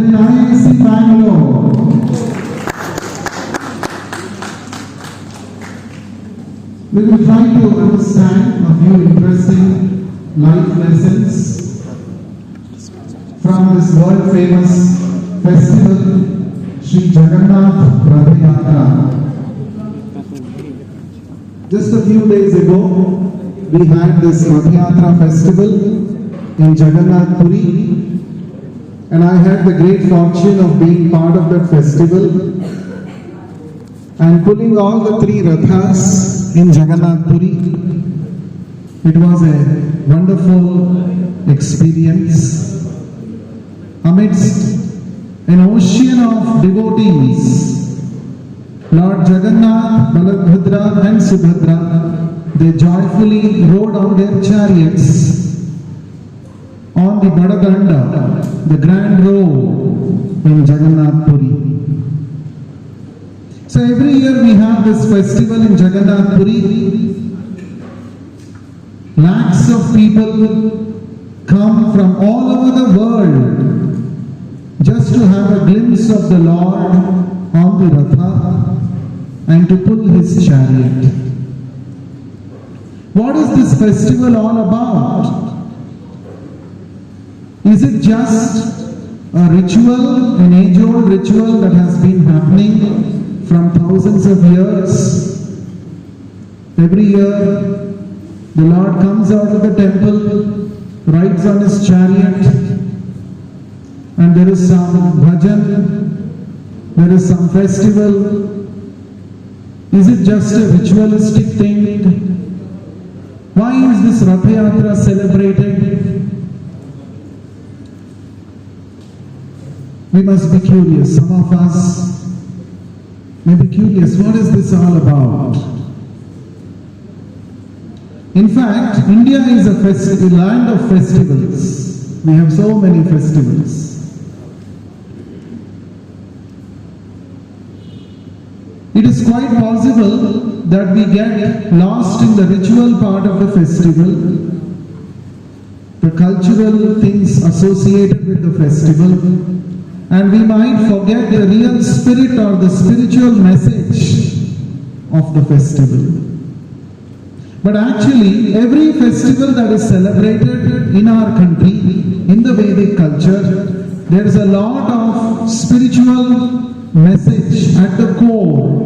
IIC Bangalore. We will try to understand a few interesting life lessons from this world famous festival, Sri Jagannath Rath Yatra. Just a few days ago, we had this Rath Yatra festival in Jagannath Puri, and I had the great fortune of being part of that festival and pulling all the three Rathas in Jagannath Puri. It was a wonderful experience amidst an ocean of devotees. Lord Jagannath, Balabhadra and Subhadra, they joyfully rode on their chariots on the Badaganda, the grand road in Jagannath Puri. So every year we have this festival in Jagannath Puri. Lakhs of people come from all over the world just to have a glimpse of the Lord on the Ratha and to pull his chariot. What is this festival all about? Is it just a ritual, an age-old ritual that has been happening from thousands of years? Every year, the Lord comes out of the temple, rides on his chariot, and there is some bhajan, there is some festival. Is it just a ritualistic thing? Why is this Rath Yatra celebrated? We must be curious. Some of us may be curious, what is this all about? In fact, India is a land of festivals. We have so many festivals. It is quite possible that we get lost in the ritual part of the festival, the cultural things associated with the festival, and we might forget the real spirit or the spiritual message of the festival. But actually, every festival that is celebrated in our country, in the Vedic culture, there is a lot of spiritual message at the core.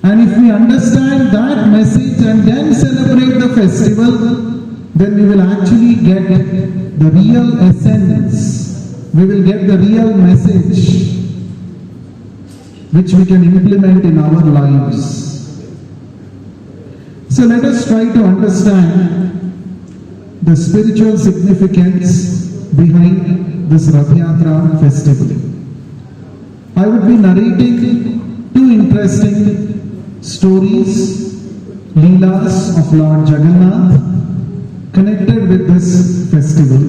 And if we understand that message and then celebrate the festival, then we will actually get the real essence. We will get the real message which we can implement in our lives. So let us try to understand the spiritual significance behind this Rath Yatra festival. I would be narrating two interesting stories, Leelas of Lord Jagannath, connected with this festival.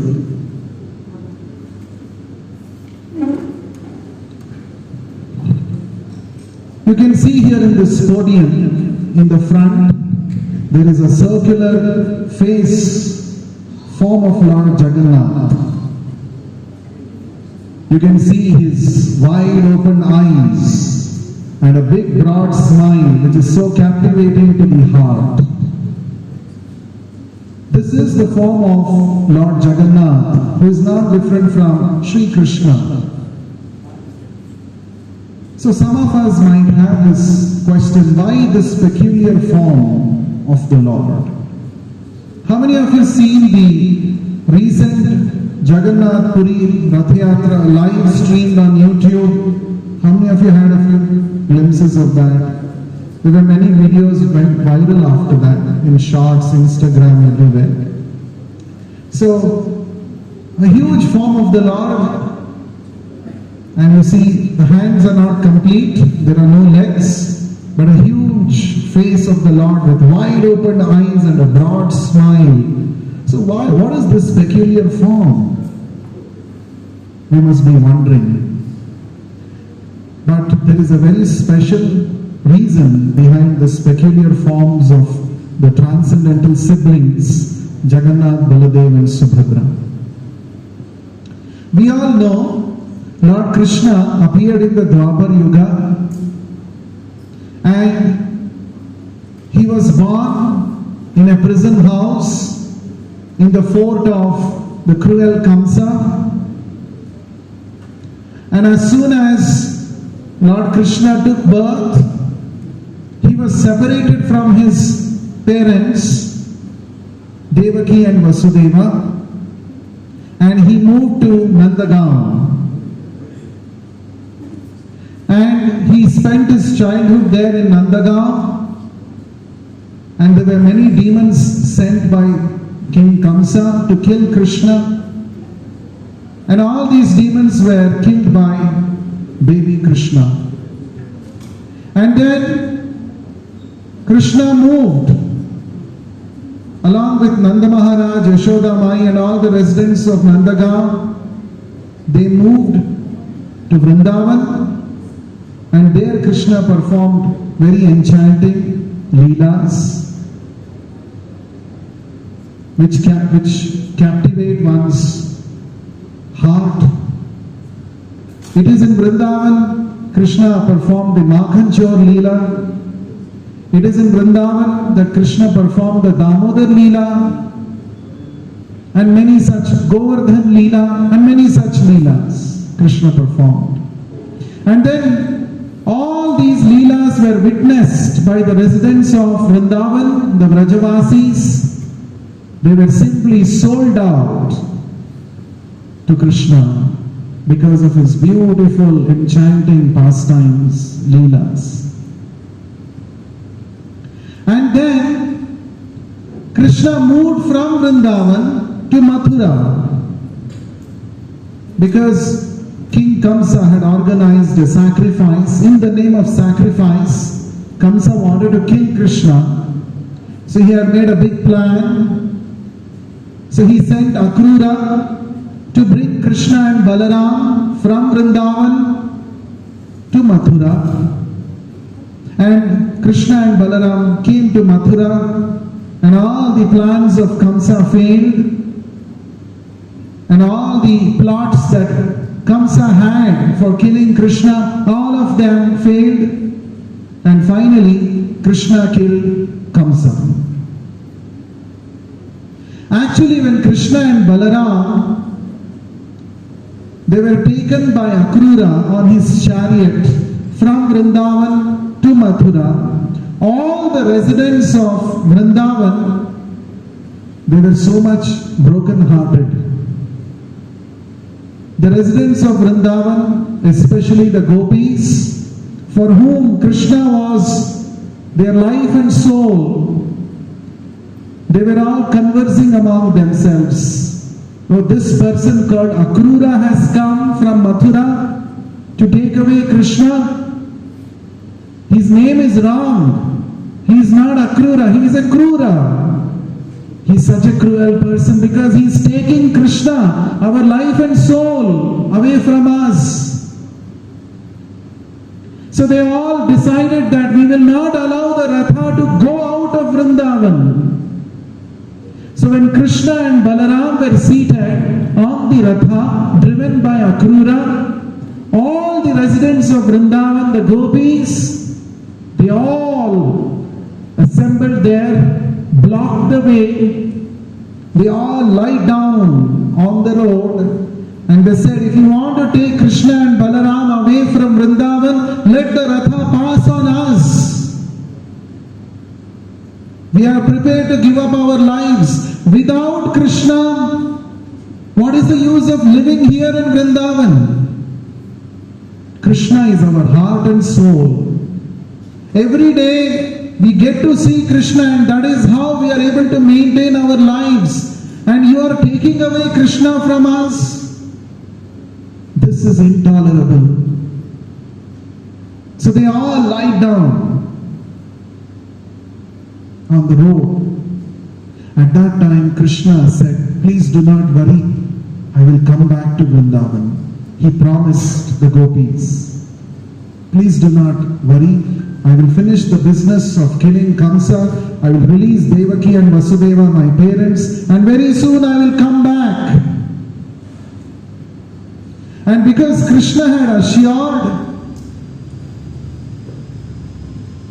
You can see here in this podium, in the front, there is a circular face form of Lord Jagannath. You can see his wide open eyes and a big broad smile which is so captivating to the heart. This is the form of Lord Jagannath, who is not different from Sri Krishna. So some of us might have this question, why this peculiar form of the Lord? How many of you seen the recent Jagannath Puri Rath Yatra live streamed on YouTube? How many of you had a few glimpses of that? There were many videos that went viral after that, in shorts, Instagram, everywhere. So, a huge form of the Lord. And you see, the hands are not complete, there are no legs, but a huge face of the Lord with wide open eyes and a broad smile. So what is this peculiar form? We must be wondering. But there is a very special reason behind this peculiar forms of the transcendental siblings, Jagannath, Baladev and Subhadra. We all know Lord Krishna appeared in the Dwapar Yuga, and he was born in a prison house in the fort of the cruel Kamsa. And as soon as Lord Krishna took birth, he was separated from his parents, Devaki and Vasudeva, and he moved to Nandagaon. And he spent his childhood there in Nandagaon, and there were many demons sent by King Kamsa to kill Krishna. And all these demons were killed by baby Krishna. And then Krishna moved along with Nanda Maharaj, Yashoda Mai and all the residents of Nandagaon. They moved to Vrindavan, and there Krishna performed very enchanting leelas which captivate one's heart. It is in Vrindavan Krishna performed the Makhanchor Leela. It is in Vrindavan that Krishna performed the Damodar Leela and many such Govardhan Leela and many such Leelas Krishna performed. And then all these Leelas were witnessed by the residents of Vrindavan, the Vrajavasis. They were simply sold out to Krishna because of his beautiful, enchanting pastimes, Leelas. And then Krishna moved from Vrindavan to Mathura because King Kamsa had organized a sacrifice. In the name of sacrifice, Kamsa wanted to kill Krishna. So he had made a big plan. So he sent Akrura to bring Krishna and Balaram from Vrindavan to Mathura. And Krishna and Balaram came to Mathura, and all the plans of Kamsa failed, and all the plots that Kamsa had for killing Krishna, all of them failed, and finally Krishna killed Kamsa. Actually, when Krishna and Balaram, they were taken by Akrura on his chariot from Vrindavan to Mathura, all the residents of Vrindavan, they were so much broken-hearted. The residents of Vrindavan, especially the gopis, for whom Krishna was their life and soul, they were all conversing among themselves. Oh, this person called Akrura has come from Mathura to take away Krishna. His name is wrong. He is not Akrura, he is a Krura. He is such a cruel person because he is taking Krishna, our life and soul, away from us. So they all decided that we will not allow the Ratha to go out of Vrindavan. So when Krishna and Balaram were seated on the Ratha, driven by Akrura, all the residents of Vrindavan, the gopis, they all assembled there, blocked the way. They all lie down on the road, and they said, if you want to take Krishna and Balaram away from Vrindavan, let the Ratha pass on us. We are prepared to give up our lives. Without Krishna, what is the use of living here in Vrindavan? Krishna is our heart and soul. Every day we get to see Krishna, and that is how we are able to maintain our lives. And you are taking away Krishna from us. This is intolerable. So they all lie down on the road. At that time Krishna said, please do not worry, I will come back to Vrindavan. He promised the gopis, please do not worry, I will finish the business of killing Kamsa, I will release Devaki and Vasudeva, my parents, and very soon I will come back. And because Krishna had assured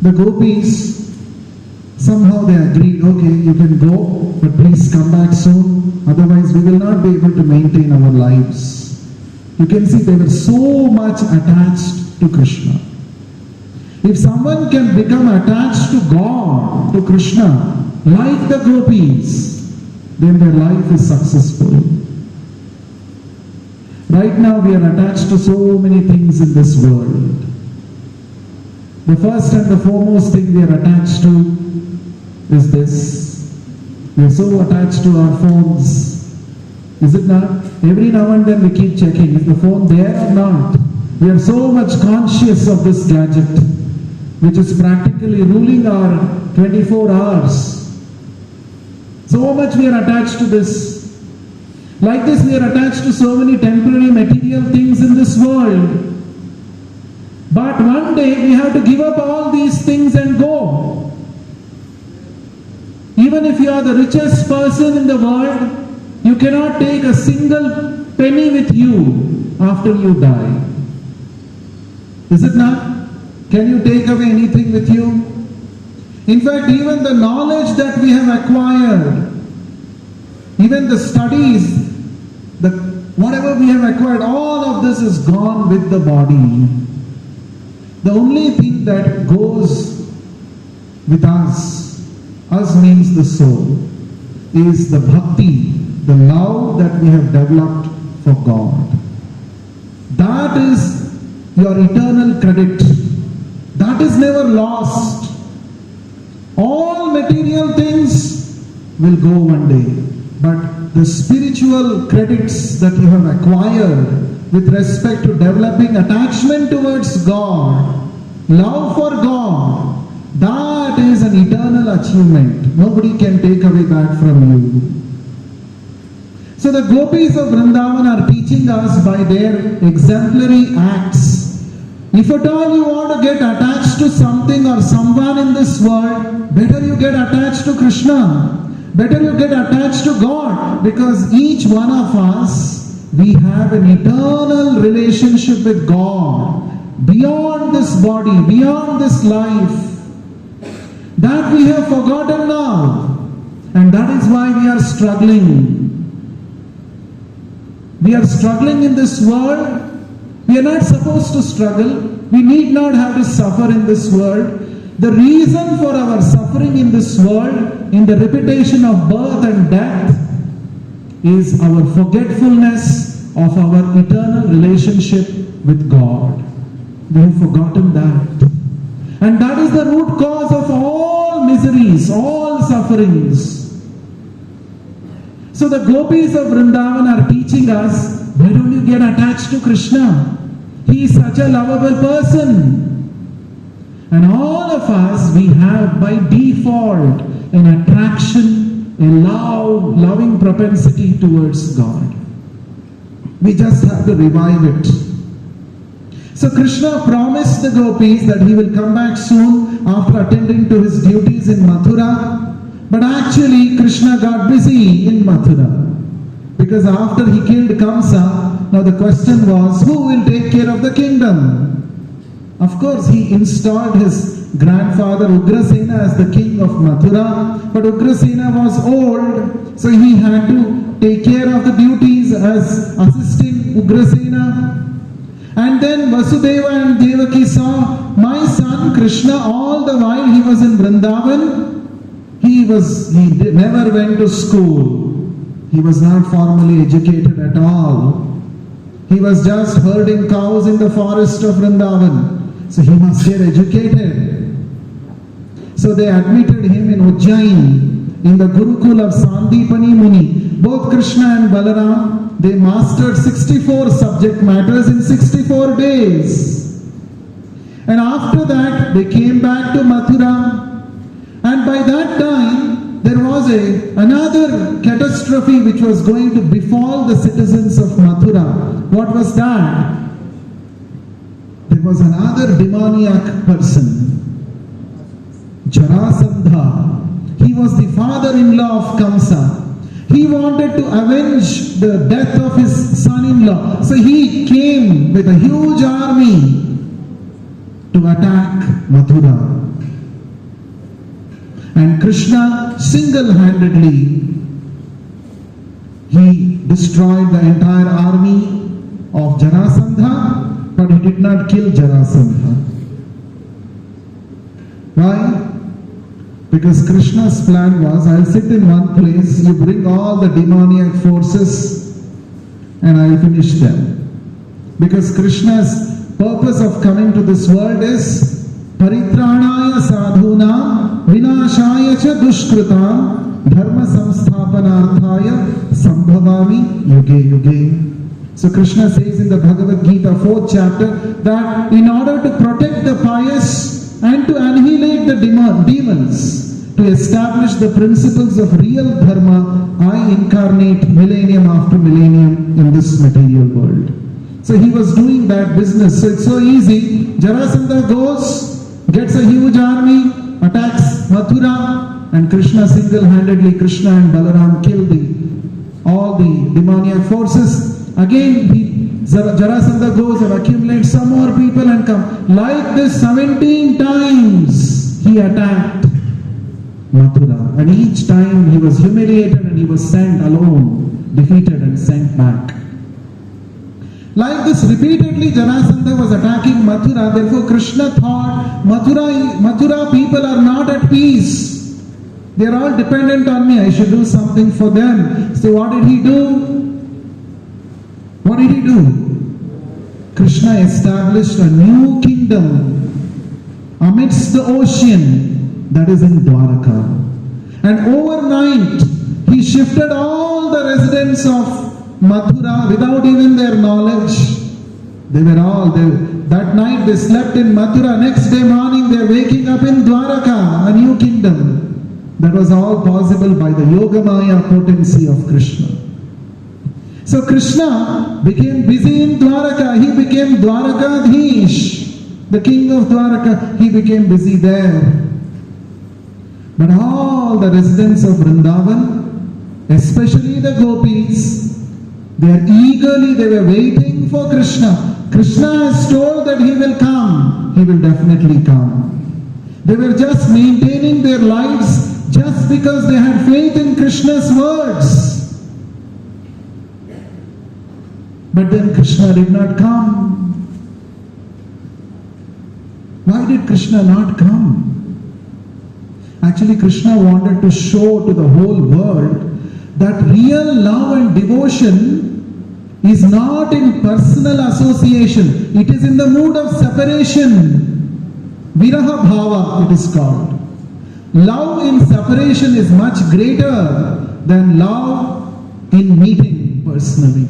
the gopis, somehow they agreed, okay, you can go, but please come back soon, otherwise we will not be able to maintain our lives. You can see they were so much attached to Krishna. If someone can become attached to God, to Krishna, like the gopis, then their life is successful. Right now we are attached to so many things in this world. The first and the foremost thing we are attached to is this. We are so attached to our phones. Is it not? Every now and then we keep checking, is the phone there or not? We are so much conscious of this gadget, which is practically ruling our 24 hours. So much we are attached to this. Like this, we are attached to so many temporary material things in this world. But one day we have to give up all these things and go. Even if you are the richest person in the world, you cannot take a single penny with you after you die. Is it not? Can you take away anything with you? In fact, even the knowledge that we have acquired, even the studies, whatever we have acquired, all of this is gone with the body. The only thing that goes with us means the soul, is the bhakti, the love that we have developed for God. That is your eternal credit. That is never lost. All material things will go one day, but the spiritual credits that you have acquired with respect to developing attachment towards God, love for God, that is an eternal achievement. Nobody can take away that from you. So the gopis of Vrindavan are teaching us by their exemplary acts. If at all you want to get attached to something or someone in this world, better you get attached to Krishna. Better you get attached to God, because each one of us, we have an eternal relationship with God beyond this body, beyond this life, that we have forgotten now, and that is why we are struggling. We are struggling in this world. We are not supposed to struggle. We need not have to suffer in this world. The reason for our suffering in this world, in the repetition of birth and death, is our forgetfulness of our eternal relationship with God. We have forgotten that. And that is the root cause of all miseries, all sufferings. So the gopis of Vrindavan are teaching us, why don't you get attached to Krishna? He is such a lovable person. And all of us, we have by default an attraction, a loving propensity towards God. We just have to revive it. So Krishna promised the gopis that he will come back soon after attending to his duties in Mathura. But actually Krishna got busy in Mathura. Because after he killed Kamsa, now the question was, who will take care of the kingdom? Of course, he installed his grandfather Ugrasena as the king of Mathura, but Ugrasena was old, so he had to take care of the duties as assisting Ugrasena. And then Vasudeva and Devaki saw, my son Krishna, all the while he was in Vrindavan, he never went to school. He was not formally educated at all. He was just herding cows in the forest of Vrindavan. So he must get educated. So they admitted him in Ujjain, in the Gurukul of Sandipani Muni. Both Krishna and Balaram, they mastered 64 subject matters in 64 days. And after that, they came back to Mathura. And by that time, there was another catastrophe which was going to befall the citizens of Mathura. What was that? There was another demoniac person, Jarasandha. He was the father-in-law of Kamsa. He wanted to avenge the death of his son-in-law. So he came with a huge army to attack Mathura. And Krishna single-handedly, he destroyed the entire army of Jarasandha, but he did not kill Jarasandha. Why? Because Krishna's plan was, I'll sit in one place, you bring all the demoniac forces, and I'll finish them. Because Krishna's purpose of coming to this world is Paritranaya sadhunam vinashaya cha dushkritam dharma samsthapanarthaya sambhavami yuge yuge. So Krishna says in the Bhagavad Gita 4th chapter that in order to protect the pious and to annihilate the demons, to establish the principles of real dharma, I incarnate millennium after millennium in this material world. So he was doing that business. So it's so easy. Jarasandha goes, gets a huge army, attacks Mathura, and Krishna single-handedly, Krishna and Balaram kill all the demoniac forces. Again, Jarasandha goes and accumulates some more people and come. Like this 17 times he attacked Mathura. And each time he was humiliated and he was sent alone, defeated and sent back. Like this repeatedly Jarasandha was attacking Mathura. Therefore Krishna thought Mathura people are not at peace. They are all dependent on me. I should do something for them. So what did he do? What did he do? Krishna established a new kingdom amidst the ocean, that is in Dwaraka. And overnight he shifted all the residents of Mathura without even their knowledge. That night they slept in Mathura. Next day morning they are waking up in Dwaraka, a new kingdom. That was all possible by the Yogamaya potency of Krishna. So Krishna became busy in Dwaraka. He became Dwarakadhish, the king of Dwaraka. He became busy there. But all the residents of Vrindavan, especially the gopis, they were waiting for Krishna. Krishna has told that he will come. He will definitely come. They were just maintaining their lives just because they had faith in Krishna's words. But then Krishna did not come. Why did Krishna not come? Actually, Krishna wanted to show to the whole world that real love and devotion is not in personal association. It is in the mood of separation. Viraha bhava it is called. Love in separation is much greater than love in meeting personally.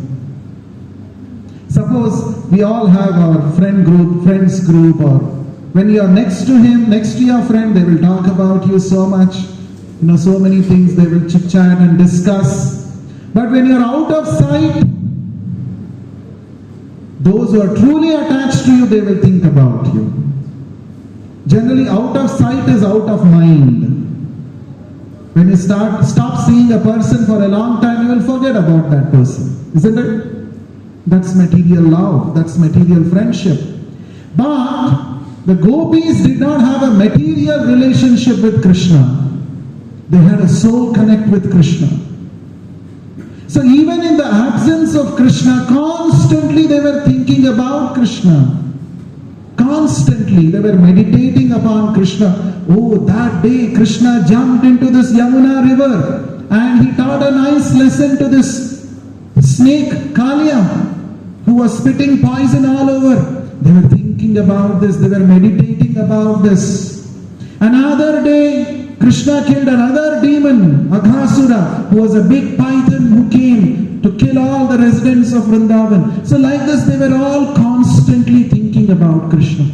Suppose we all have our friends group, or when you are next to him, next to your friend, they will talk about you so much. So many things they will chit-chat and discuss. But when you are out of sight, those who are truly attached to you, they will think about you. Generally, out of sight is out of mind. When you stop seeing a person for a long time, you will forget about that person. Isn't it? That's material love. That's material friendship. But the gopis did not have a material relationship with Krishna. They had a soul connect with Krishna. So even in the absence of Krishna, constantly they were thinking about Krishna. Constantly they were meditating upon Krishna. Oh, that day Krishna jumped into this Yamuna river and he taught a nice lesson to this snake Kalia, who was spitting poison all over. They were thinking about this, they were meditating about this. Another day, Krishna killed another demon, Aghasura, who was a big python who came to kill all the residents of Vrindavan. So like this, they were all constantly thinking about Krishna.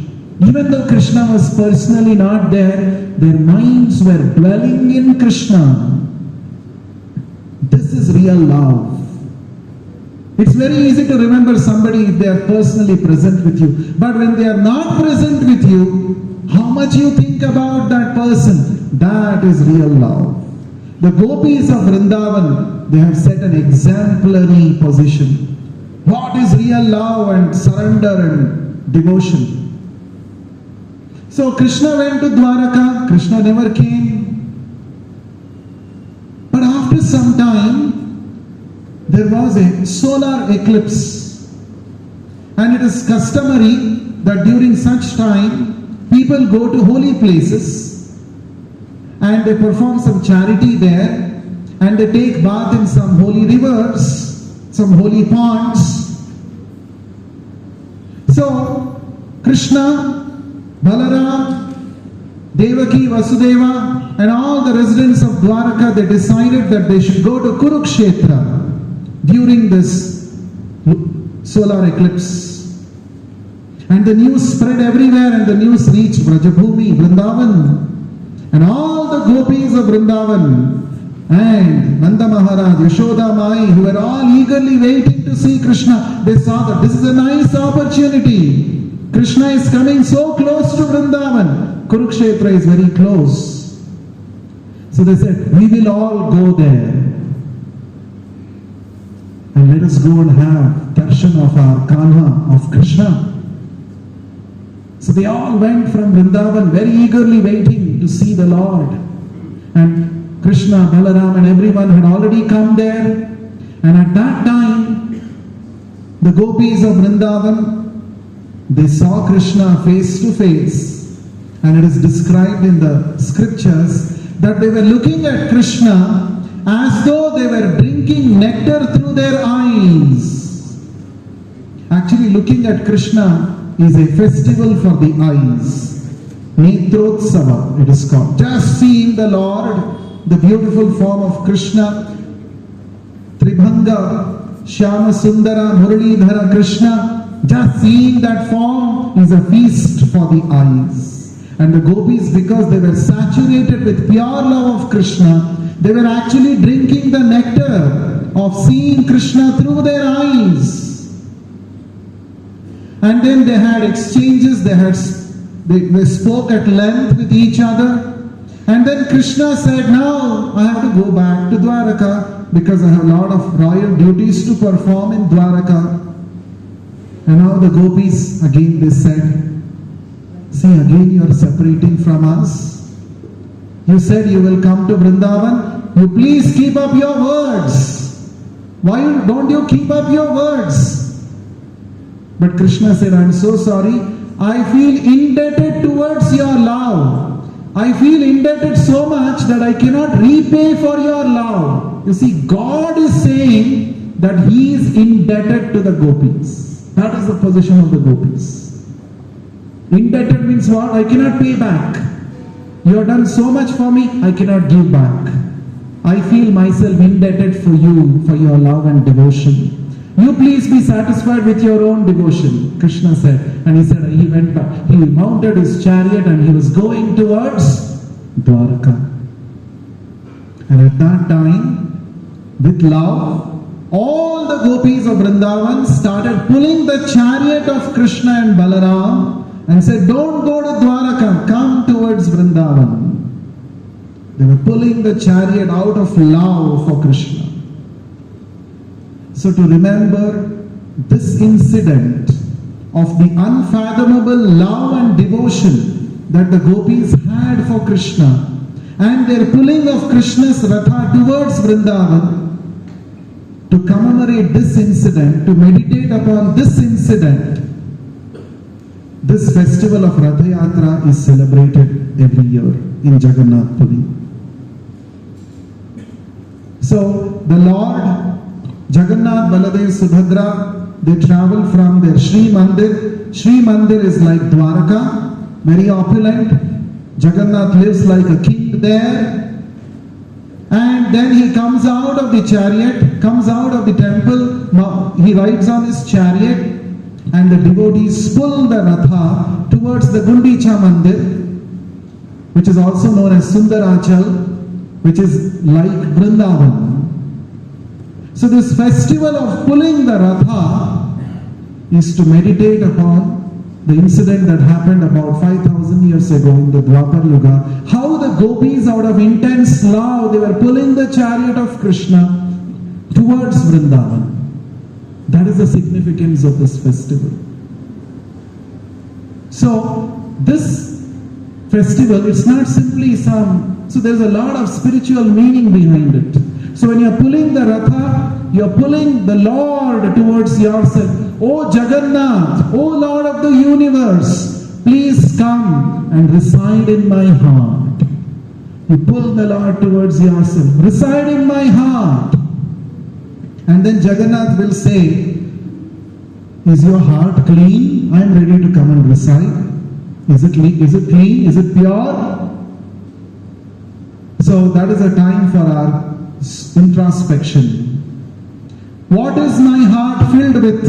Even though Krishna was personally not there, their minds were dwelling in Krishna. This is real love. It's very easy to remember somebody if they are personally present with you. But when they are not present with you, how much you think about that person, that is real love. The gopis of Vrindavan, they have set an exemplary position. What is real love and surrender and devotion? So Krishna went to Dwaraka, Krishna never came. But after some time, there was a solar eclipse. And it is customary that during such time, people go to holy places and they perform some charity there and they take bath in some holy rivers, some holy ponds. So, Krishna, Balaram, Devaki, Vasudeva and all the residents of Dwaraka, they decided that they should go to Kurukshetra during this solar eclipse. And the news spread everywhere and the news reached Vrajabhumi, Vrindavan. And all the gopis of Vrindavan and Nanda Maharaj, Yashoda Mai, who were all eagerly waiting to see Krishna, they saw that this is a nice opportunity. Krishna is coming so close to Vrindavan. Kurukshetra is very close. So they said, we will all go there. And let us go and have darshan of our Kanha, of Krishna. So they all went from Vrindavan very eagerly waiting to see the Lord. And Krishna, Balaram and everyone had already come there. And at that time, the gopis of Vrindavan, they saw Krishna face to face. And it is described in the scriptures that they were looking at Krishna as though they were drinking nectar through their eyes. Actually, looking at Krishna is a festival for the eyes. Netrotsava, it is called. Just seeing the Lord, the beautiful form of Krishna, Tribhanga, Shyama Sundara, Muralidhara Krishna, just seeing that form is a feast for the eyes. And the gopis, because they were saturated with pure love of Krishna, they were actually drinking the nectar of seeing Krishna through their eyes. And then they had exchanges, they spoke at length with each other. And then Krishna said, now I have to go back to Dwaraka because I have a lot of royal duties to perform in Dwaraka. And now the gopis, again they said, see, again you are separating from us. You said you will come to Vrindavan. You please keep up your words. Why don't you keep up your words? But Krishna said, I am so sorry. I feel indebted towards your love. I feel indebted so much that I cannot repay for your love. You see, God is saying that He is indebted to the gopis. That is the position of the gopis. Indebted means what? I cannot pay back. You have done so much for me, I cannot give back. I feel myself indebted for you, for your love and devotion. You please be satisfied with your own devotion, Krishna said. And he said, he went back. He mounted his chariot and he was going towards Dwaraka. And at that time, with love, all the gopis of Vrindavan started pulling the chariot of Krishna and Balaram and said, don't go to Dwaraka, come towards Vrindavan. They were pulling the chariot out of love for Krishna. So to remember this incident of the unfathomable love and devotion that the gopis had for Krishna and their pulling of Krishna's Ratha towards Vrindavan, to commemorate this incident, to meditate upon this incident, this festival of Ratha Yatra is celebrated every year in Jagannath Puri. So the Lord, Jagannath, Baladev, Subhadra, they travel from their Sri Mandir. Sri Mandir is like Dwaraka, very opulent. Jagannath lives like a king there. And then he comes out of the chariot, comes out of the temple, he rides on his chariot and the devotees pull the Ratha towards the Gundicha Mandir, which is also known as Sundarachal, which is like Vrindavan. So this festival of pulling the Ratha is to meditate upon the incident that happened about 5,000 years ago in the Dwapar Yuga. How the gopis, out of intense love, they were pulling the chariot of Krishna towards Vrindavan. That is the significance of this festival. So, this festival, it's not simply so there's a lot of spiritual meaning behind it. So when you're pulling the Ratha, you're pulling the Lord towards yourself. Oh Jagannath, oh Lord of the universe, please come and reside in my heart. You pull the Lord towards yourself. Reside in my heart. And then Jagannath will say, is your heart clean? I am ready to come and reside. Is it clean? Is it pure? So that is a time for our introspection. What is my heart filled with?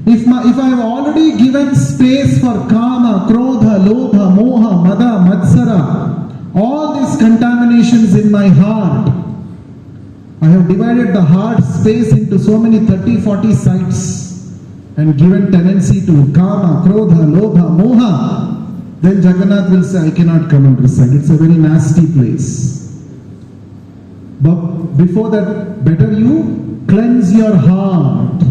If I have already given space for kama, krodha, lobha, moha, mada, matsara, all these contaminations in my heart, I have divided the heart space into so many 30, 40 sites and given tendency to kama, krodha, lobha, moha, then Jagannath will say, I cannot come and reside. It's a very nasty place. But before that, better you cleanse your heart.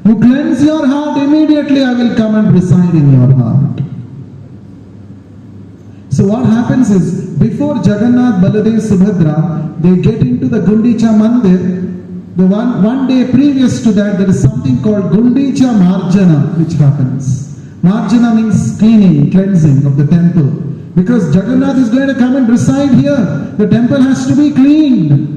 You cleanse your heart, immediately I will come and reside in your heart. So what happens is, before Jagannath, Baladev, Subhadra, they get into the Gundicha Mandir. The one day previous to that, there is something called Gundicha Marjana, which happens. Marjana means cleaning, cleansing of the temple. Because Jagannath is going to come and reside here. The temple has to be cleaned.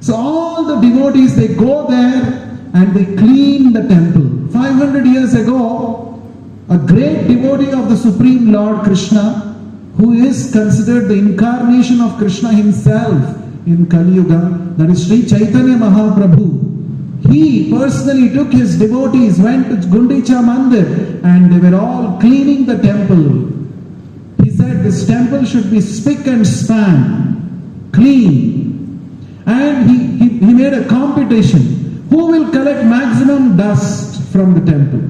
So all the devotees, they go there and they clean the temple. 500 years ago, a great devotee of the Supreme Lord Krishna, who is considered the incarnation of Krishna himself in Kali Yuga, that is Sri Chaitanya Mahaprabhu. He personally took his devotees, went to Gundicha Mandir, and they were all cleaning the temple. He said this temple should be spick and span, clean. And he made a competition. Who will collect maximum dust from the temple?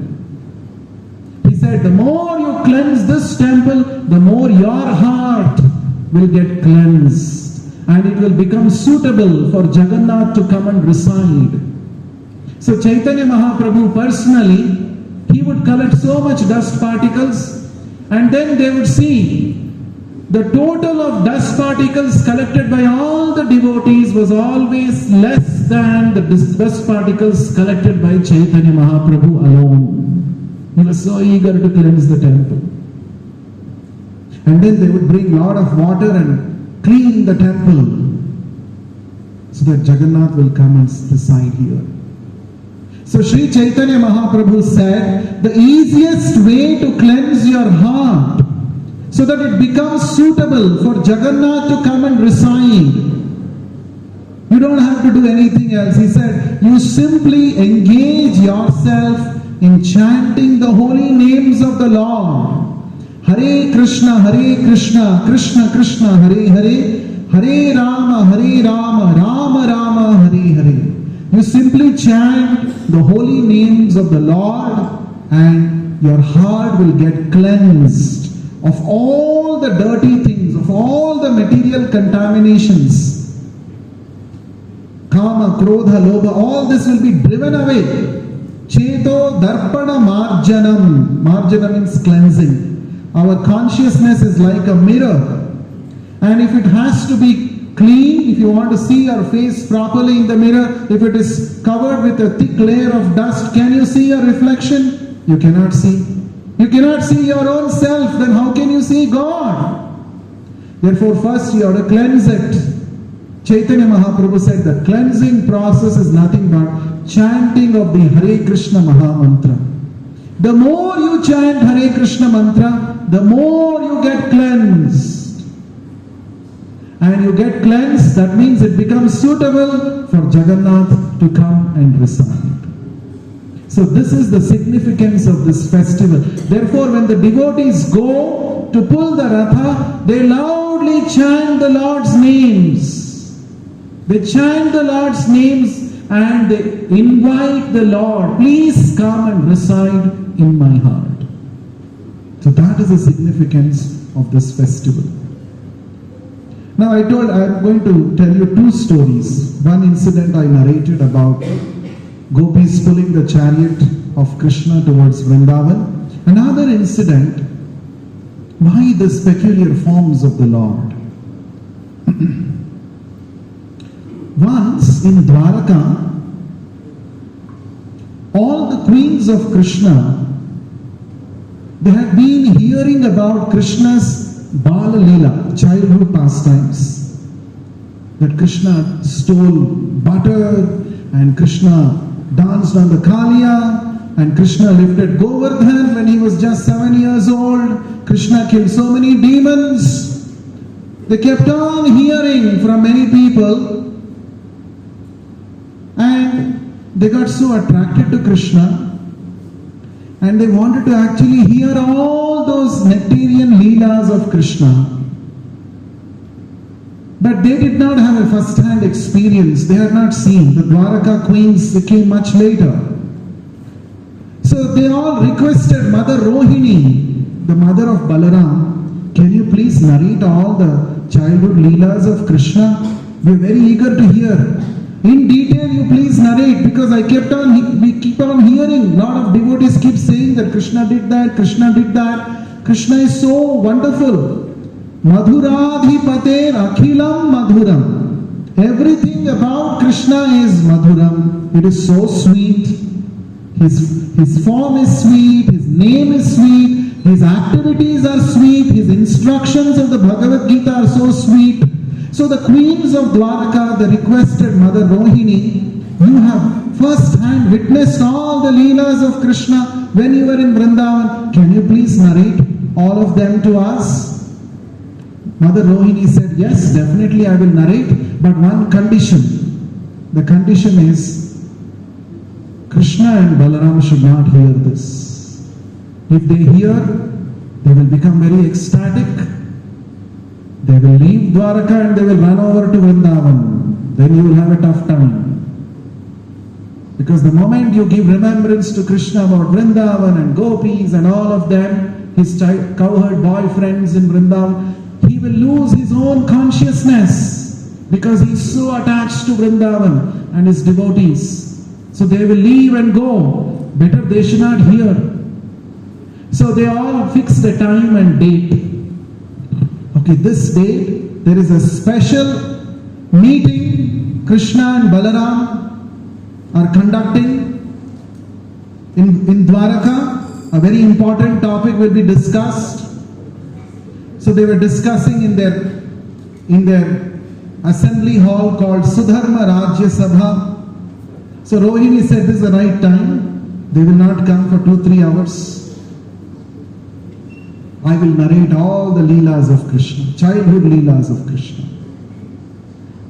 He said, the more you cleanse this temple, the more your heart will get cleansed. And it will become suitable for Jagannath to come and reside. So Chaitanya Mahaprabhu personally, he would collect so much dust particles, and then they would see the total of dust particles collected by all the devotees was always less than the dust particles collected by Chaitanya Mahaprabhu alone. He was so eager to cleanse the temple. And then they would bring a lot of water and clean the temple so that Jagannath will come and reside here. So Sri Chaitanya Mahaprabhu said, the easiest way to cleanse your heart so that it becomes suitable for Jagannath to come and reside, you don't have to do anything else. He said, you simply engage yourself in chanting the holy names of the Lord. Hare Krishna, Krishna Krishna, Hare Hare, Hare Rama, Rama Rama, Hare Hare. You simply chant the holy names of the Lord and your heart will get cleansed of all the dirty things, of all the material contaminations. Kama, Krodha, Lobha, all this will be driven away. Cheto Darpana Marjanam. Marjana means cleansing. Our consciousness is like a mirror. And if it has to be clean, if you want to see your face properly in the mirror, if it is covered with a thick layer of dust, can you see your reflection? You cannot see. You cannot see your own self, then how can you see God? Therefore, first you have to cleanse it. Chaitanya Mahaprabhu said the cleansing process is nothing but chanting of the Hare Krishna Maha Mantra. The more you chant Hare Krishna Mantra, the more you get cleansed. And you get cleansed, that means it becomes suitable for Jagannath to come and reside. So this is the significance of this festival. Therefore, when the devotees go to pull the Ratha, they loudly chant the Lord's names. They chant the Lord's names and they invite the Lord, please come and reside in my heart. So that is the significance of this festival. Now I'm going to tell you two stories. One incident I narrated about gopis pulling the chariot of Krishna towards Vrindavan. Another incident, why these peculiar forms of the Lord. Once in Dwaraka, all the queens of Krishna, they had been hearing about Krishna's Bala Leela, childhood pastimes. That Krishna stole butter and Krishna danced on the Kaliya and Krishna lifted Govardhan when he was just 7 years old. Krishna killed so many demons. They kept on hearing from many people and they got so attracted to Krishna and they wanted to actually hear all those nectarian leelas of Krishna. But they did not have a first-hand experience. They had not seen. The Dwaraka queens, they came much later. So they all requested Mother Rohini, the mother of Balaram, can you please narrate all the childhood leelas of Krishna? We are very eager to hear. In detail you please narrate, because we keep on hearing. Lot of devotees keep saying that Krishna did that, Krishna did that. Krishna is so wonderful. Madhuradhipater akhilam madhuram. Everything about Krishna is madhuram. It is so sweet. His form is sweet, his name is sweet, his activities are sweet, his instructions of the Bhagavad Gita are so sweet. So the queens of Dwaraka, they requested Mother Rohini, you have first hand witnessed all the leelas of Krishna when you were in Vrindavan. Can you please narrate all of them to us? Mother Rohini said, yes, definitely I will narrate, but one condition. The condition is, Krishna and Balaram should not hear this. If they hear, they will become very ecstatic. They will leave Dwaraka and they will run over to Vrindavan. Then you will have a tough time. Because the moment you give remembrance to Krishna about Vrindavan and gopis and all of them, his cowherd boyfriends in Vrindavan, he will lose his own consciousness because he is so attached to Vrindavan and his devotees. So they will leave and go. Better they should not hear. So they all fixed the time and date. Okay, this date, there is a special meeting Krishna and Balaram are conducting in Dwaraka. A very important topic will be discussed. So they were discussing in their assembly hall called Sudharma Rajya Sabha. So Rohini said this is the right time. They will not come for 2-3 hours. I will narrate all the leelas of Krishna, childhood leelas of Krishna.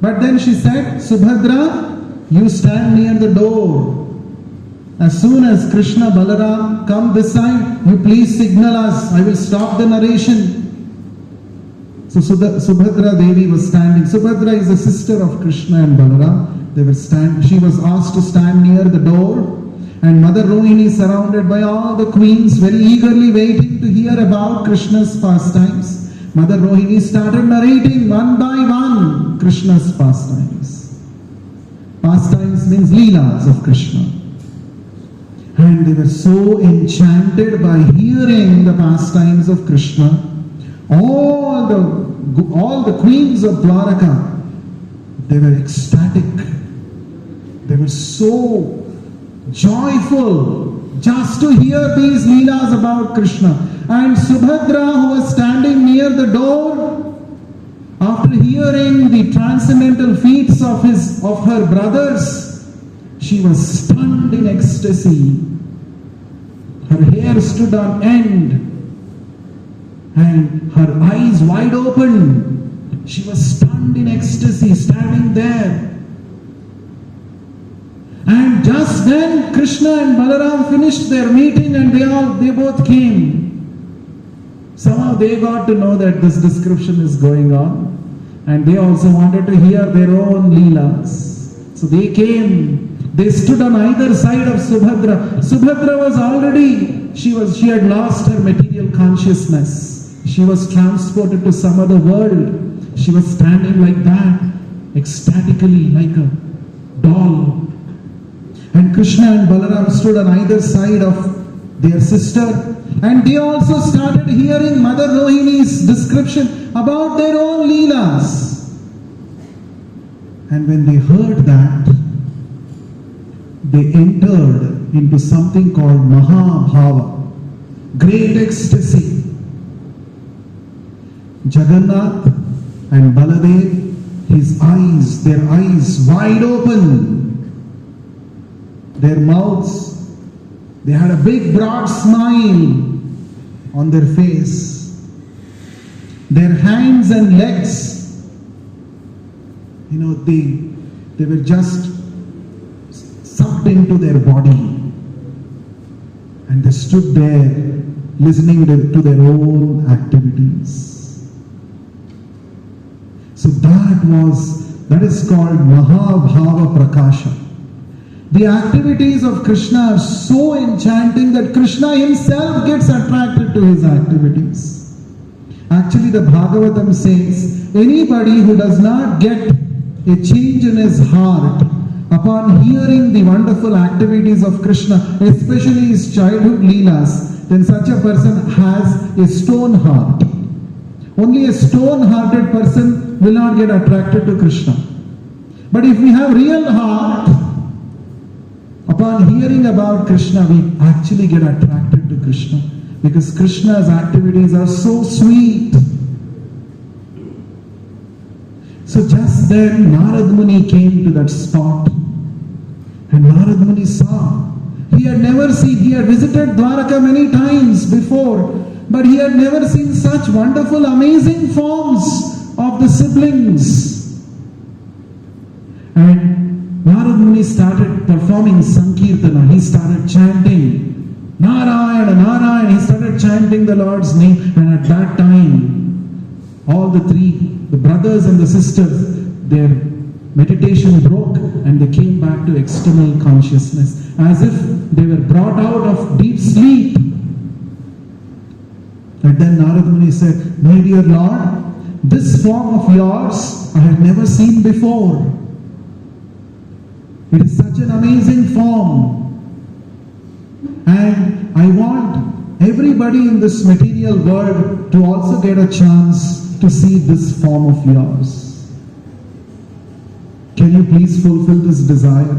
But then she said, Subhadra, you stand near the door. As soon as Krishna, Balaram come this side, you please signal us. I will stop the narration. So Subhadra Devi was standing. Subhadra is the sister of Krishna and Balaram. She was asked to stand near the door, and Mother Rohini, surrounded by all the queens, very eagerly waiting to hear about Krishna's pastimes. Mother Rohini started narrating one by one Krishna's pastimes. Pastimes means leelas of Krishna. And they were so enchanted by hearing the pastimes of Krishna. All the queens of Dwaraka, they were ecstatic. They were so joyful just to hear these leelas about Krishna. And Subhadra, who was standing near the door, after hearing the transcendental feats of her brothers, she was stunned in ecstasy. Her hair stood on end and her eyes wide open. She was stunned in ecstasy, standing there. And just then Krishna and Balaram finished their meeting and they both came. Somehow they got to know that this description is going on, and they also wanted to hear their own leelas. So they came. They stood on either side of Subhadra. Subhadra was already, she had lost her material consciousness. She was transported to some other world. She was standing like that, ecstatically, like a doll. And Krishna and Balaram stood on either side of their sister, and they also started hearing Mother Rohini's description about their own Leelas. And when they heard that, they entered into something called Mahabhava, great ecstasy. Jagannath and Baladev, their eyes wide open, their mouths, they had a big broad smile on their face. Their hands and legs, they were just sucked into their body. And they stood there listening to their own activities. So that is called Mahabhava Prakasha. The activities of Krishna are so enchanting that Krishna himself gets attracted to his activities. Actually, the Bhagavatam says, anybody who does not get a change in his heart upon hearing the wonderful activities of Krishna, especially his childhood Leelas, then such a person has a stone heart. Only a stone-hearted person will not get attracted to Krishna. But if we have real heart, upon hearing about Krishna, we actually get attracted to Krishna, because Krishna's activities are so sweet. So just then Narad Muni came to that spot, and Narad Muni saw. He had visited Dwaraka many times before, but he had never seen such wonderful, amazing forms of the siblings. And Narad Muni started performing Sankirtana. He started chanting Narayana, Narayana. He started chanting the Lord's name. And at that time, all the three, the brothers and the sisters, their meditation broke and they came back to external consciousness, as if they were brought out of deep sleep. And then Narad Muni said, "My dear Lord, this form of yours I have never seen before. It is such an amazing form. And I want everybody in this material world to also get a chance to see this form of yours. Can you please fulfill this desire?"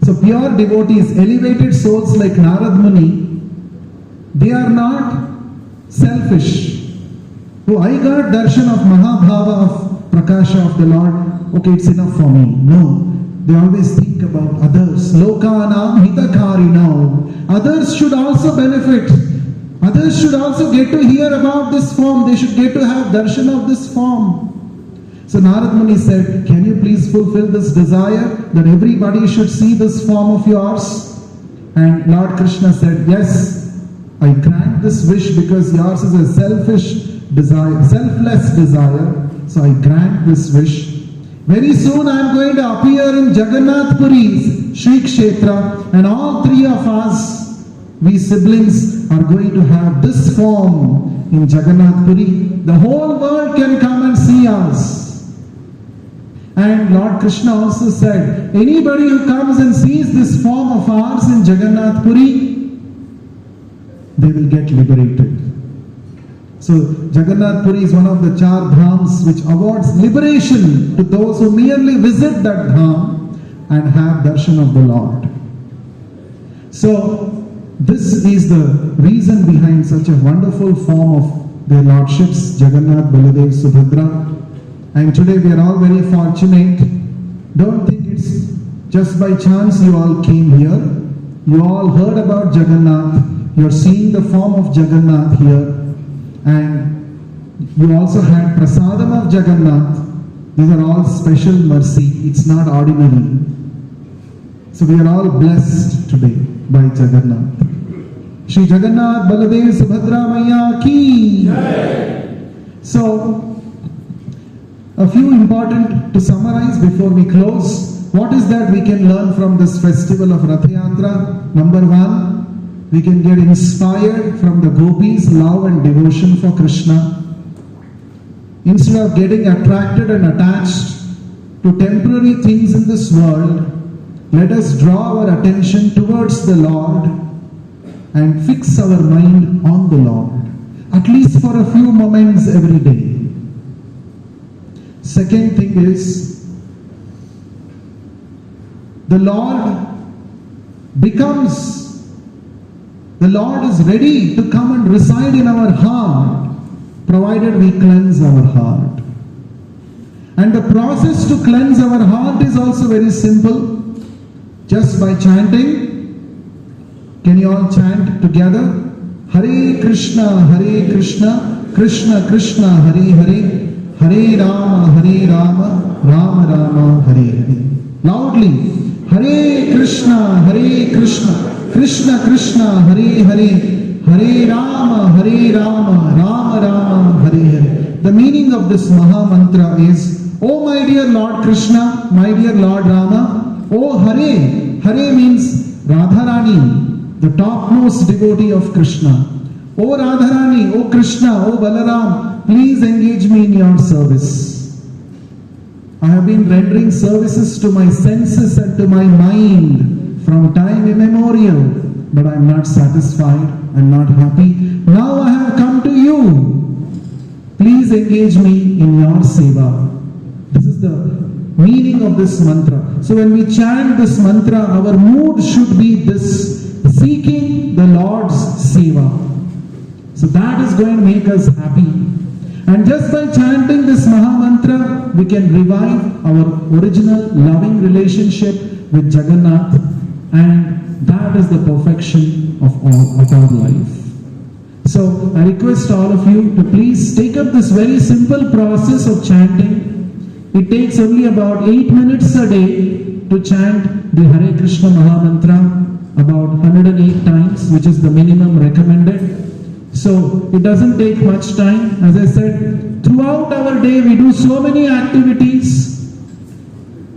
So pure devotees, elevated souls like Narad Muni, they are not selfish. Oh, I got darshan of Mahabhava, of Prakasha of the Lord. Okay, it's enough for me. No. They always think about others. Lokanam hitakarino. Others should also benefit. Others should also get to hear about this form. They should get to have darshan of this form. So Narad Muni said, "Can you please fulfill this desire that everybody should see this form of yours?" And Lord Krishna said, "Yes, I grant this wish because yours is a selfish desire, selfless desire. So I grant this wish. Very soon I am going to appear in Jagannath Puri, Shri Kshetra, and all three of us, we siblings, are going to have this form in Jagannath Puri. The whole world can come and see us." And Lord Krishna also said, anybody who comes and sees this form of ours in Jagannath Puri, they will get liberated. So Jagannath Puri is one of the Char Dhams which awards liberation to those who merely visit that dham and have darshan of the Lord. So this is the reason behind such a wonderful form of their lordships, Jagannath, Baladev, Subhadra. And today we are all very fortunate. Don't think it's just by chance you all came here. You all heard about Jagannath. You're seeing the form of Jagannath here. And you also had prasadam of Jagannath. These are all special mercy. It's not ordinary. So we are all blessed today by Jagannath. Shri Jagannath Baladev Subhadra Maya ki. So, a few important to summarize before we close. What is that we can learn from this festival of Rath Yatra? Number one, we can get inspired from the gopis' love and devotion for Krishna. instead of getting attracted and attached to temporary things in this world, let us draw our attention towards the Lord and fix our mind on the Lord, at least for a few moments every day. Second thing is, the Lord is ready to come and reside in our heart, provided we cleanse our heart. And the process to cleanse our heart is also very simple. Just by chanting. Can you all chant together? Hare Krishna, Krishna Krishna, Hare Hare, Hare Rama, Rama Rama, Hare Hare. Loudly. Hare Krishna, Krishna Krishna, Hare Hare, Hare Rama, Rama Rama, Hare Hare. The meaning of this Maha Mantra is, Oh my dear Lord Krishna, my dear Lord Rama, Oh Hare. Hare means Radharani, the topmost devotee of Krishna. Oh Radharani, oh Krishna, oh Balaram, please engage me in your service. I have been rendering services to my senses and to my mind from time immemorial, but I am not satisfied, I am not happy. Now I have come to you. Please engage me in your seva. This is the meaning of this mantra. So when we chant this mantra, our mood should be this, seeking the Lord's seva. So that is going to make us happy. And just by chanting this Maha Mantra, we can revive our original loving relationship with Jagannath, and that is the perfection of our life. So I request all of you to please take up this very simple process of chanting. It takes only about 8 minutes a day to chant the Hare Krishna Maha Mantra about 108 times, which is the minimum recommended. So it doesn't take much time. As I said, throughout our day we do so many activities.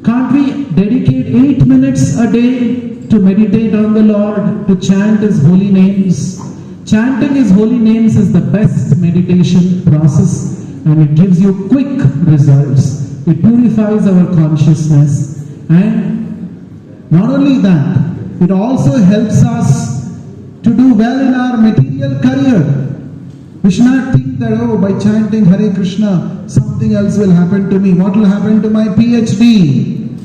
Can't we dedicate 8 minutes a day to meditate on the Lord, to chant His holy names? Chanting His holy names is the best meditation process, and it gives you quick results. It purifies our consciousness, and not only that, it also helps us to do well in our material career. We should not think that, oh, by chanting Hare Krishna, something else will happen to me. What will happen to my PhD?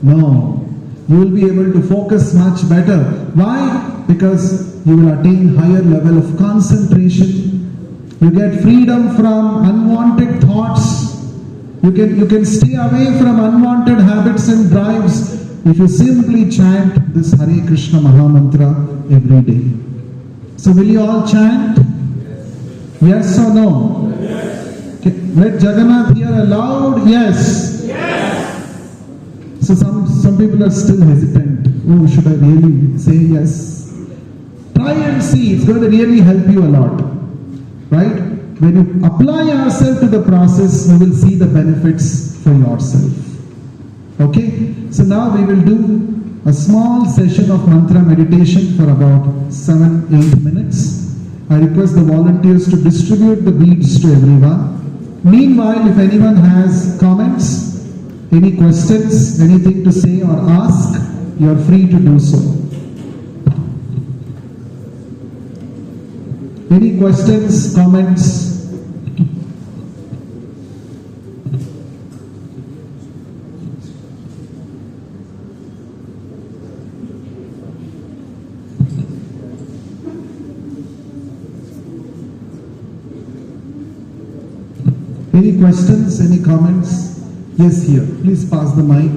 No. You will be able to focus much better. Why? Because you will attain higher level of concentration. You get freedom from unwanted thoughts. You can stay away from unwanted habits and drives if you simply chant this Hare Krishna Maha Mantra every day. So will you all chant? Yes or no? Yes. Okay. Let Jagannath hear a loud yes. Yes. So some people are still hesitant. Oh, should I really say yes? Try and see. It's going to really help you a lot. Right? When you apply yourself to the process, you will see the benefits for yourself. Okay? So now we will do a small session of mantra meditation for about 7-8 minutes. I request the volunteers to distribute the beads to everyone. Meanwhile, if anyone has comments, any questions, anything to say or ask, you are free to do so. Any questions, comments? Any questions, any comments? Yes, here. Please pass the mic.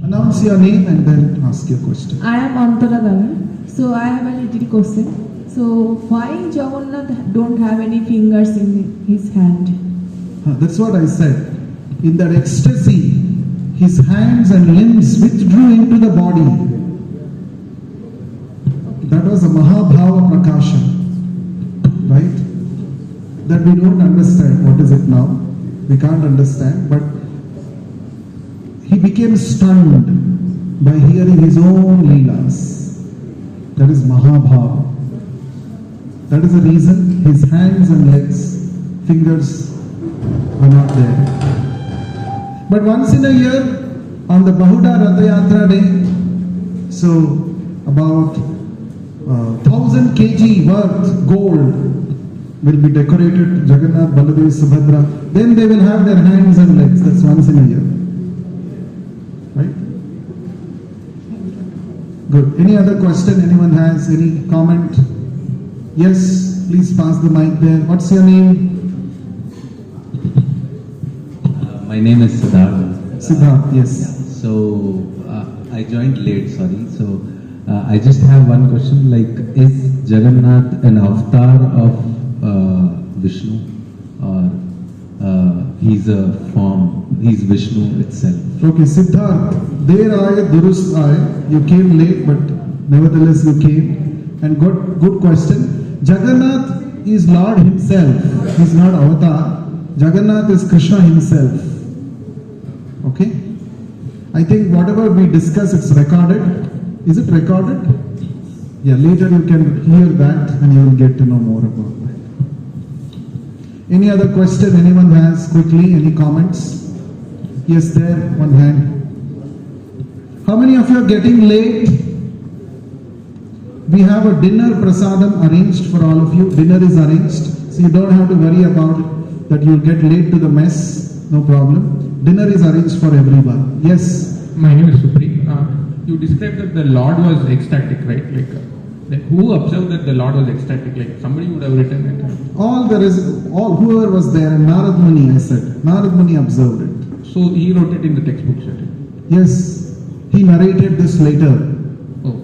Announce your name and then ask your question. I am Antara Dala. So I have a little question. So why Jagannath don't have any fingers in his hand? That's what I said. In that ecstasy, his hands and limbs withdrew into the body. That was a Mahabhava Prakasha. Right? That we don't understand. What is it now? We can't understand. But he became stunned by hearing his own Leelas. That is Mahabhava. That is the reason his hands and legs fingers are not there. But once in a year, on the Bahuda Ratha Yatra day, so about 1000 kg worth gold will be decorated, Jagannath, Baladev, Subhadra. Then they will have their hands and legs. That's once in a year. Right? Good. Any other question anyone has? Any comment? Yes, please pass the mic there. What's your name? My name is Siddharth. Siddharth, yes. So I joined late, sorry. So I just have one question. Like, is Jagannath an avatar of Vishnu, or he's a form? He's Vishnu itself. Okay, Siddharth, there I, Durus I. You came late, but nevertheless you came. And good question. Jagannath is Lord himself. He's not avatar. Jagannath is Krishna himself. Okay? I think whatever we discuss, it's recorded. Is it recorded? Yeah, later you can hear that and you will get to know more about that. Any other question anyone has quickly? Any comments? Yes, there, one hand. How many of you are getting late? We have a dinner prasadam arranged for all of you. Dinner is arranged, so you don't have to worry about that you'll get late to the mess. No problem. Dinner is arranged for everyone. Yes. My name is Supri. You described that the Lord was ecstatic, right? Like who observed that the Lord was ecstatic? Like somebody would have written it. Whoever was there, and Narad Muni, I said. Narad Muni observed it. So he wrote it in the textbook, sir. Yes. He narrated this later. Oh.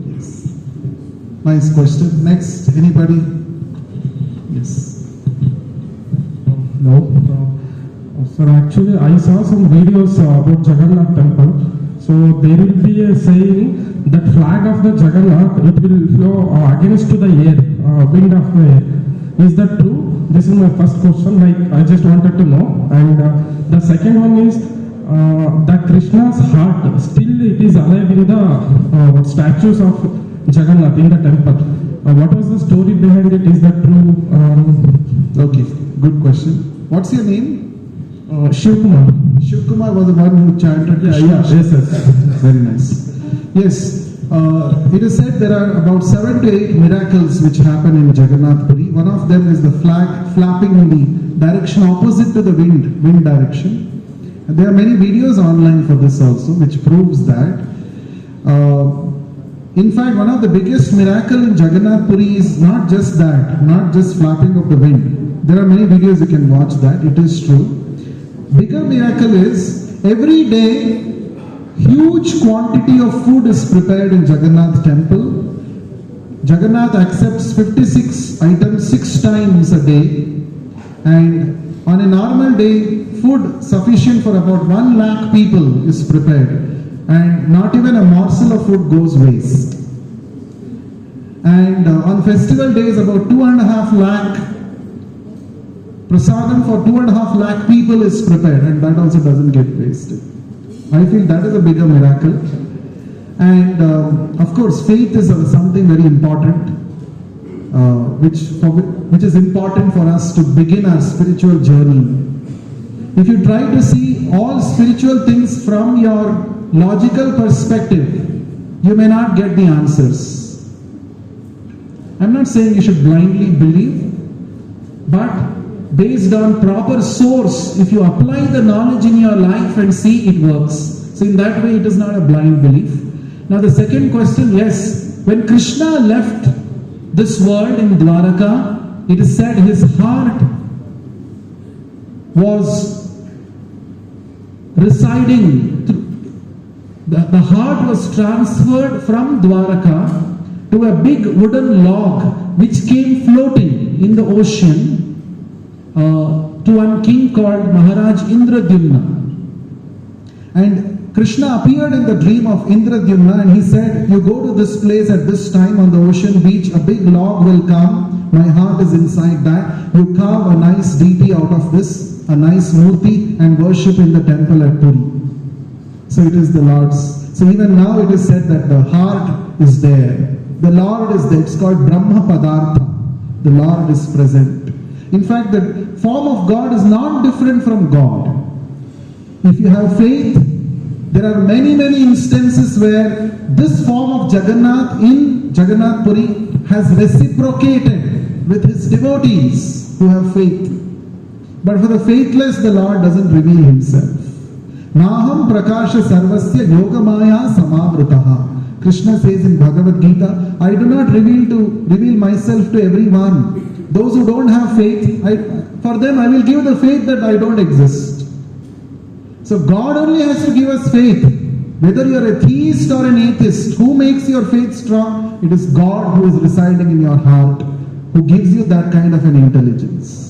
Yes. Nice question. Next, anybody? Yes. No. Sir, actually, I saw some videos about Jagannath temple. So there will be a saying that flag of the Jagannath, it will flow against to the air, wind of the air. Is that true? This is my first question. Like, I just wanted to know. And the second one is that Krishna's heart still it is alive in the statues of Jagannath in the temple. What was the story behind it? Is that true? Okay, good question. What's your name? Shivkumar. Shivkumar was the one who chanted. Yes. Very nice. Yes, it is said there are about 7 to 8 miracles which happen in Jagannath Puri. One of them is the flag flapping in the direction opposite to the wind direction. And there are many videos online for this also, which proves that. In fact, one of the biggest miracle in Jagannath Puri is not just that, not just flapping of the wind. There are many videos you can watch that. It is true. Bigger miracle is every day huge quantity of food is prepared in Jagannath temple. Jagannath accepts 56 items 6 times a day, and on a normal day food sufficient for about 1 lakh people is prepared, and not even a morsel of food goes waste. And on festival days about 2.5 lakh prasadam for 2.5 lakh people is prepared, and that also doesn't get wasted. I feel that is a bigger miracle. And of course, faith is something very important, which is important for us to begin our spiritual journey. If you try to see all spiritual things from your logical perspective, you may not get the answers. I'm not saying you should blindly believe, but based on proper source, if you apply the knowledge in your life and see it works. So in that way, it is not a blind belief. Now the second question, yes, when Krishna left this world in Dwaraka, it is said his heart was residing, the heart was transferred from Dwaraka to a big wooden log which came floating in the ocean to one king called Maharaj Indradyumna. And Krishna appeared in the dream of Indradyumna and he said, you go to this place at this time on the ocean beach, a big log will come, my heart is inside that, you carve a nice deity out of this, a nice murti, and worship in the temple at Puri. So it is the Lord's. So even now it is said that the heart is there. The Lord is there. It's called Brahma Padartha. the Lord is present. In fact, the form of God is not different from God. If you have faith, there are many instances where this form of Jagannath in Jagannath Puri has reciprocated with his devotees who have faith. But for the faithless, the Lord doesn't reveal himself. Naham prakasha sarvasya yogamaya samavrutaha. Krishna says in Bhagavad Gita, I do not reveal myself to everyone. Those who don't have faith, for them I will give the faith that I don't exist. So God only has to give us faith. Whether you are a theist or an atheist, who makes your faith strong? It is God who is residing in your heart, who gives you that kind of an intelligence.